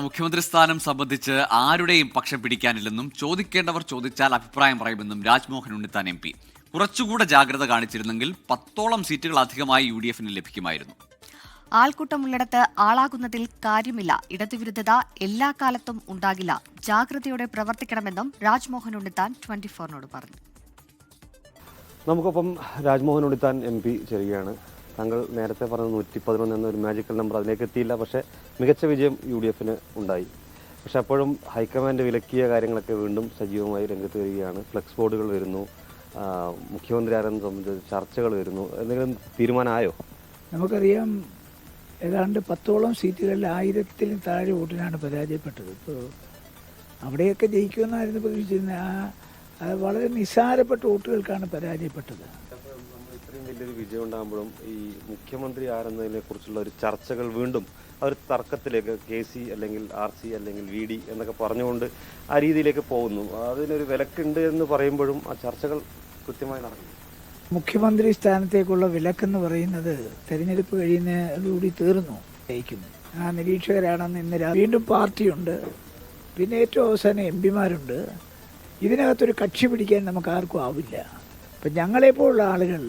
മുഖ്യമന്ത്രി സ്ഥാനം സംബന്ധിച്ച് ആരുടെയും പക്ഷം പിടിക്കാനില്ലെന്നും ചോദിക്കേണ്ടവർ ചോദിച്ചാൽ അഭിപ്രായം പറയുമെന്നും രാജ്മോഹൻ ഉണ്ണിത്താൻ എം പി. കുറച്ചുകൂടെ ജാഗ്രത കാണിച്ചിരുന്നെങ്കിൽ 10ഓളം സീറ്റുകൾ അധികമായി UDF ലഭിക്കുമായിരുന്നു. ആൾക്കൂട്ടമുള്ളിടത്ത് ആളാകുന്നതിൽ കാര്യമില്ല. ഇടതുവിരുദ്ധത എല്ലാ കാലത്തും ഉണ്ടാകില്ല. ജാഗ്രതയോടെ പ്രവർത്തിക്കണമെന്നും രാജ്മോഹൻ ഉണ്ണിത്താൻ 24നോട് പറഞ്ഞു. നമുക്കൊപ്പം രാജ്മോഹൻ ഉണ്ണിത്താൻ MP ചെയ്യുകയാണ്. താങ്കൾ നേരത്തെ പറഞ്ഞ 111 എന്നൊരു മാജിക്കൽ നമ്പർ അതിലേക്ക് എത്തിയില്ല. പക്ഷേ മികച്ച വിജയം UDF ഉണ്ടായി. പക്ഷെ അപ്പോഴും ഹൈക്കമാൻഡ് വിലക്കിയ കാര്യങ്ങളൊക്കെ വീണ്ടും സജീവമായി രംഗത്ത് വരികയാണ്. ഫ്ലെക്സ് ബോർഡുകൾ വരുന്നു, മുഖ്യമന്ത്രി ആരെന്ന് സംബന്ധിച്ച് ചർച്ചകൾ വരുന്നു. എന്തെങ്കിലും തീരുമാനമായോ? നമുക്കറിയാം, ഏതാണ്ട് 10ഓളം സീറ്റുകളിൽ 1000-ൽ താഴെ വോട്ടിനാണ് പരാജയപ്പെട്ടത്. ഇപ്പോൾ അവിടെയൊക്കെ ജയിക്കുമെന്നായിരുന്നു പ്രതീക്ഷിച്ചിരുന്നത്. അത് വളരെ നിസ്സാരപ്പെട്ട വോട്ടുകൾക്കാണ് പരാജയപ്പെട്ടത്. ഇത്രയും വലിയൊരു വിജയം ഉണ്ടാകുമ്പോഴും ഈ മുഖ്യമന്ത്രി ആരെന്നതിനെ കുറിച്ചുള്ള ഒരു ചർച്ചകൾ വീണ്ടും ഒരു തർക്കത്തിലേക്ക് KC അല്ലെങ്കിൽ RC അല്ലെങ്കിൽ VD എന്നൊക്കെ പറഞ്ഞുകൊണ്ട് ആ രീതിയിലേക്ക് പോകുന്നു. അതിനൊരു വിലക്കുണ്ട് എന്ന് പറയുമ്പോഴും ആ ചർച്ചകൾ കൃത്യമായി നടക്കുന്നു. മുഖ്യമന്ത്രി സ്ഥാനത്തേക്കുള്ള വിലക്കെന്ന് പറയുന്നത് തെരഞ്ഞെടുപ്പ് കഴിയുന്നതോടുകൂടി തീർന്നു ജയിക്കുന്നു. ആ നിരീക്ഷകരാണെന്ന് ഇന്ന് വീണ്ടും പാർട്ടിയുണ്ട്, പിന്നെ ഏറ്റവും അവസാനം MP-മാരുണ്ട്. ഇതിനകത്തൊരു കക്ഷി പിടിക്കാൻ നമുക്ക് ആർക്കും ആവില്ല. ഇപ്പം ഞങ്ങളെപ്പോലുള്ള ആളുകൾ,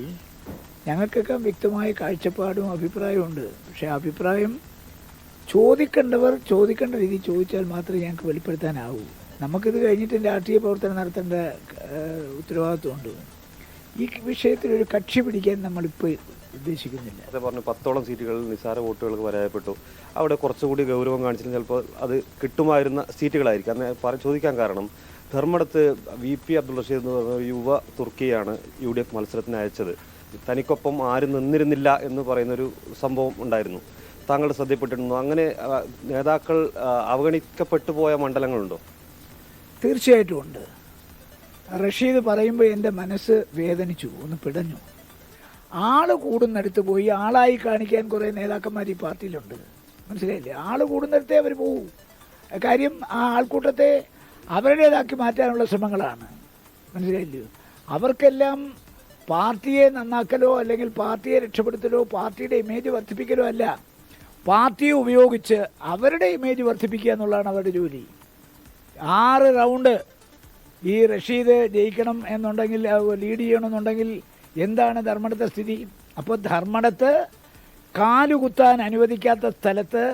ഞങ്ങൾക്കൊക്കെ വ്യക്തമായ കാഴ്ചപ്പാടും അഭിപ്രായവും ഉണ്ട്. പക്ഷേ അഭിപ്രായം ചോദിക്കേണ്ടവർ ചോദിക്കേണ്ട രീതി ചോദിച്ചാൽ മാത്രമേ ഞങ്ങൾക്ക് വെളിപ്പെടുത്താനാവൂ. നമുക്കിത് കഴിഞ്ഞിട്ട് രാഷ്ട്രീയ പ്രവർത്തനം നടത്തേണ്ട ഉത്തരവാദിത്വമുണ്ട്. ഈ വിഷയത്തിൽ ഒരു കക്ഷി പിടിക്കാൻ നമ്മളിപ്പോൾ ഉദ്ദേശിക്കുന്നില്ല. അതേ പറഞ്ഞു 10ഓളം സീറ്റുകളിൽ നിസ്സാര വോട്ടുകൾക്ക് പരാജയപ്പെട്ടു. അവിടെ കുറച്ചുകൂടി ഗൗരവം കാണിച്ചിട്ട് ചിലപ്പോൾ അത് കിട്ടുമായിരുന്ന സീറ്റുകളായിരിക്കും. അന്ന് ചോദിക്കാൻ കാരണം ധർമ്മടത്ത് VP അബ്ദുൾ റഷീദ് എന്ന് പറഞ്ഞ യുവ തുർക്കിയാണ് UDF മത്സരത്തിന് അയച്ചത്. തനിക്കൊപ്പം ആരും നിന്നിരുന്നില്ല എന്ന് പറയുന്നൊരു സംഭവം ഉണ്ടായിരുന്നു. താങ്കളുടെ ശ്രദ്ധയിൽപ്പെട്ടിരുന്നു? അങ്ങനെ നേതാക്കൾ അവഗണിക്കപ്പെട്ടു പോയ മണ്ഡലങ്ങളുണ്ടോ? തീർച്ചയായിട്ടും ഉണ്ട്. റഷീദ് പറയുമ്പോൾ എൻ്റെ മനസ്സ് വേദനിച്ചു, ഒന്ന് പിടഞ്ഞു. ആള് കൂടുന്നിടത്ത് പോയി ആളായി കാണിക്കാൻ കുറേ നേതാക്കന്മാർ ഈ പാർട്ടിയിലുണ്ട്. മനസ്സിലായില്ലേ? ആള് കൂടുന്നിടത്തേ അവർ പോകൂ. കാര്യം ആ ആൾക്കൂട്ടത്തെ അവരുടേതാക്കി മാറ്റാനുള്ള ശ്രമങ്ങളാണ്. മനസ്സിലായില്ലയോ? അവർക്കെല്ലാം പാർട്ടിയെ നന്നാക്കലോ അല്ലെങ്കിൽ പാർട്ടിയെ രക്ഷപ്പെടുത്തലോ പാർട്ടിയുടെ ഇമേജ് വർദ്ധിപ്പിക്കലോ അല്ല, പാർട്ടിയെ ഉപയോഗിച്ച് അവരുടെ ഇമേജ് വർദ്ധിപ്പിക്കുക എന്നുള്ളതാണ് അവരുടെ ജോലി. 6 റൗണ്ട് ഈ റഷീദ് ജയിക്കണം എന്നുണ്ടെങ്കിൽ, ലീഡ് ചെയ്യണമെന്നുണ്ടെങ്കിൽ എന്താണ് ധർമ്മടത്തെ സ്ഥിതി? അപ്പോൾ ധർമ്മടത്ത് കാലുകുത്താൻ അനുവദിക്കാത്ത സ്ഥലത്ത്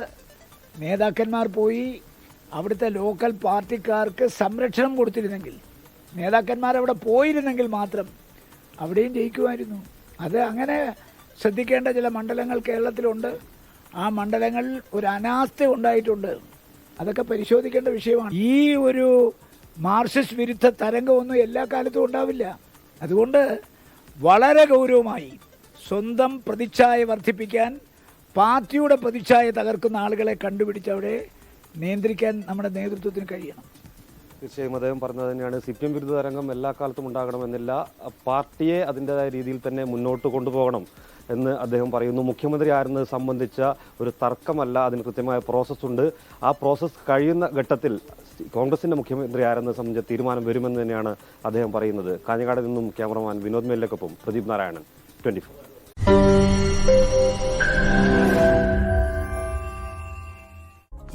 നേതാക്കന്മാർ പോയി അവിടുത്തെ ലോക്കൽ പാർട്ടിക്കാർക്ക് സംരക്ഷണം കൊടുത്തിരുന്നെങ്കിൽ, നേതാക്കന്മാർ അവിടെ പോയിരുന്നെങ്കിൽ മാത്രം അവിടെയും ജയിക്കുമായിരുന്നു. അത് അങ്ങനെ ശ്രദ്ധിക്കേണ്ട ചില മണ്ഡലങ്ങൾ കേരളത്തിലുണ്ട്. ആ മണ്ഡലങ്ങളിൽ ഒരു അനാസ്ഥ ഉണ്ടായിട്ടുണ്ട്. അതൊക്കെ പരിശോധിക്കേണ്ട വിഷയമാണ്. ഈ ഒരു മാർക്സിസ്റ്റ് വിരുദ്ധ തരംഗമൊന്നും എല്ലാ കാലത്തും ഉണ്ടാവില്ല. അതുകൊണ്ട് വളരെ ഗൗരവമായി സ്വന്തം പ്രതിച്ഛായ വർദ്ധിപ്പിക്കാൻ, പാർട്ടിയുടെ പ്രതിച്ഛായ തകർക്കുന്ന ആളുകളെ കണ്ടുപിടിച്ച് അവിടെ നിയന്ത്രിക്കാൻ നമ്മുടെ നേതൃത്വത്തിന് കഴിയണം. തീർച്ചയായും അദ്ദേഹം പറഞ്ഞത് തന്നെയാണ്. CPM വിരുദ്ധ തരംഗം എല്ലാ കാലത്തും ഉണ്ടാകണമെന്നില്ല, പാർട്ടിയെ അതിൻ്റെതായ രീതിയിൽ തന്നെ മുന്നോട്ട് കൊണ്ടുപോകണം എന്ന് അദ്ദേഹം പറയുന്നു. മുഖ്യമന്ത്രി ആരെന്നത് സംബന്ധിച്ച ഒരു തർക്കമല്ല, അതിന് കൃത്യമായ പ്രോസസ്സുണ്ട്. ആ പ്രോസസ്സ് കഴിയുന്ന ഘട്ടത്തിൽ കോൺഗ്രസിൻ്റെ മുഖ്യമന്ത്രി ആരെന്നത് സംബന്ധിച്ച തീരുമാനം വരുമെന്ന് തന്നെയാണ് അദ്ദേഹം പറയുന്നത്. കാഞ്ഞങ്ങാട് നിന്നും ക്യാമറമാൻ വിനോദ് മേലിലേക്കൊപ്പം പ്രദീപ് നാരായണൻ, 24.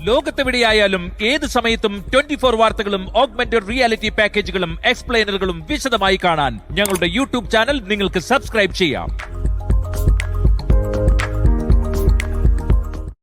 ലോകത്തെവിടെയായാലും ഏത് സമയത്തും 24 വാർത്തകളും ഓഗ്മെന്റഡ് റിയാലിറ്റി പാക്കേജുകളും എക്സ്പ്ലെയിനറുകളും വിശദമായി കാണാൻ ഞങ്ങളുടെ YouTube ചാനൽ നിങ്ങൾക്ക് സബ്സ്ക്രൈബ് ചെയ്യാം.